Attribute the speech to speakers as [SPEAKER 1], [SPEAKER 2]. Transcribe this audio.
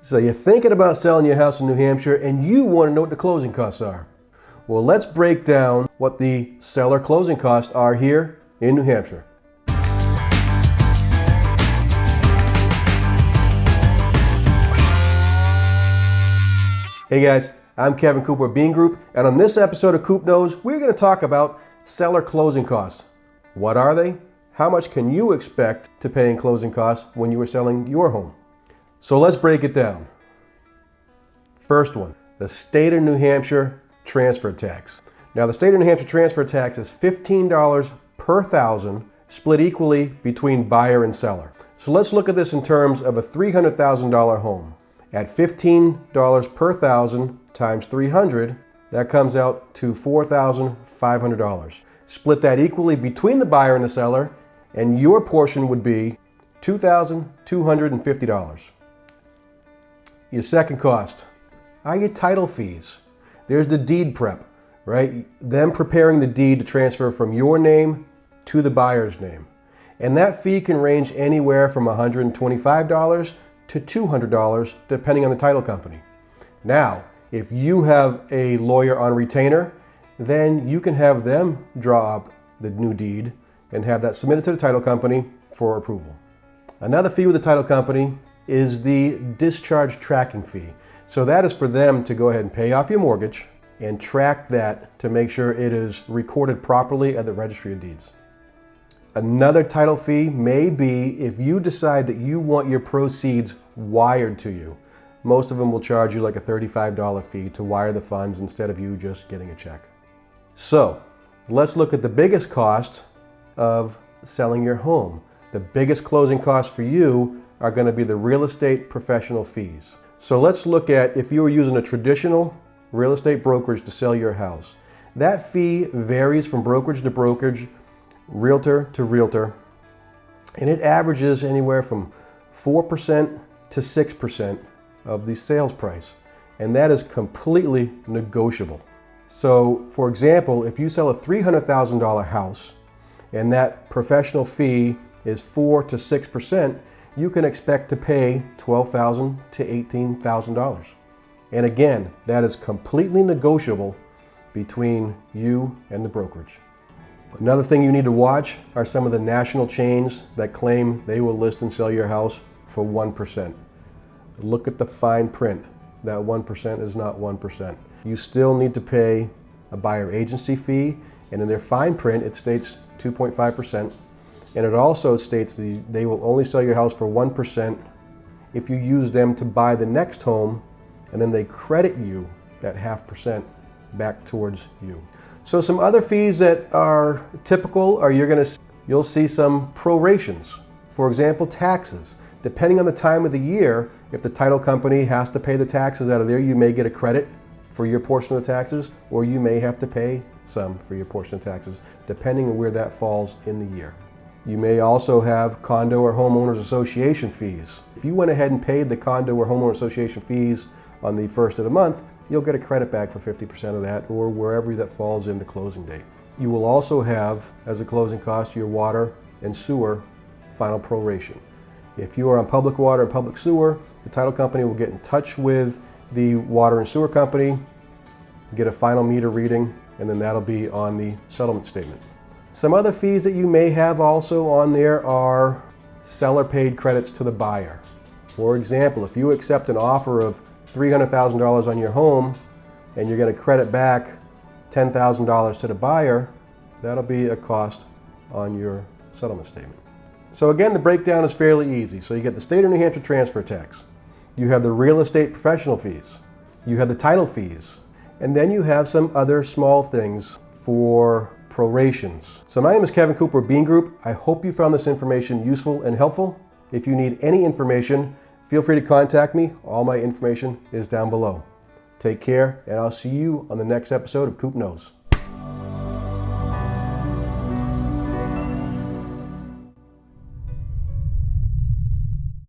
[SPEAKER 1] So you're thinking about selling your house in New Hampshire and you want to know what the closing costs are. Well, let's break down what the seller closing costs are here in New Hampshire. Hey guys, I'm Kevin Cooper of Bean Group, and on this episode of Coop Knows, we're going to talk about seller closing costs. What are they? How much can you expect to pay in closing costs when you are selling your home? So let's break it down. First one, the state of New Hampshire transfer tax. Now the state of New Hampshire transfer tax is $15 per thousand, split equally between buyer and seller. So let's look at this in terms of a $300,000 home. At $15 per thousand times 300, that comes out to $4,500. Split that equally between the buyer and the seller, and your portion would be $2,250. Your second cost are your title fees. There's the deed prep, right? Them preparing the deed to transfer from your name to the buyer's name. And that fee can range anywhere from $125 to $200, depending on the title company. Now, if you have a lawyer on retainer, then you can have them draw up the new deed and have that submitted to the title company for approval. Another fee with the title company is the discharge tracking fee. So that is for them to go ahead and pay off your mortgage and track that to make sure it is recorded properly at the Registry of Deeds. Another title fee may be if you decide that you want your proceeds wired to you. Most of them will charge you like a $35 fee to wire the funds instead of you just getting a check. So let's look at the biggest cost of selling your home. The biggest closing costs for you are going to be the real estate professional fees. So let's look at if you were using a traditional real estate brokerage to sell your house. That fee varies from brokerage to brokerage, realtor to realtor, and it averages anywhere from 4% to 6% of the sales price, and that is completely negotiable. So for example, if you sell a $300,000 house and that professional fee is 4 to 6%, you can expect to pay $12,000 to $18,000. And again, that is completely negotiable between you and the brokerage. Another thing you need to watch are some of the national chains that claim they will list and sell your house for 1%. Look at the fine print. That 1% is not 1%. You still need to pay a buyer agency fee, and in their fine print it states 2.5%. And it also states that they will only sell your house for 1% if you use them to buy the next home, and then they credit you that 0.5% back towards you. So some other fees that are typical are you'll see some prorations. For example, taxes. Depending on the time of the year, if the title company has to pay the taxes out of there, you may get a credit for your portion of the taxes, or you may have to pay some for your portion of taxes, depending on where that falls in the year. You may also have condo or homeowners association fees. If you went ahead and paid the condo or homeowner association fees on the first of the month, you'll get a credit back for 50% of that, or wherever that falls in the closing date. You will also have, as a closing cost, your water and sewer final proration. If you are on public water and public sewer, the title company will get in touch with the water and sewer company, get a final meter reading, and then that'll be on the settlement statement. Some other fees that you may have also on there are seller paid credits to the buyer. For example, if you accept an offer of $300,000 on your home and you're going to credit back $10,000 to the buyer, that'll be a cost on your settlement statement. So again, the breakdown is fairly easy. So you get the state of New Hampshire transfer tax, you have the real estate professional fees, you have the title fees, and then you have some other small things for prorations. So my name is Kevin Cooper of Bean Group. I hope you found this information useful and helpful. If you need any information, feel free to contact me. All my information is down below. Take care, and I'll see you on the next episode of Coop Knows.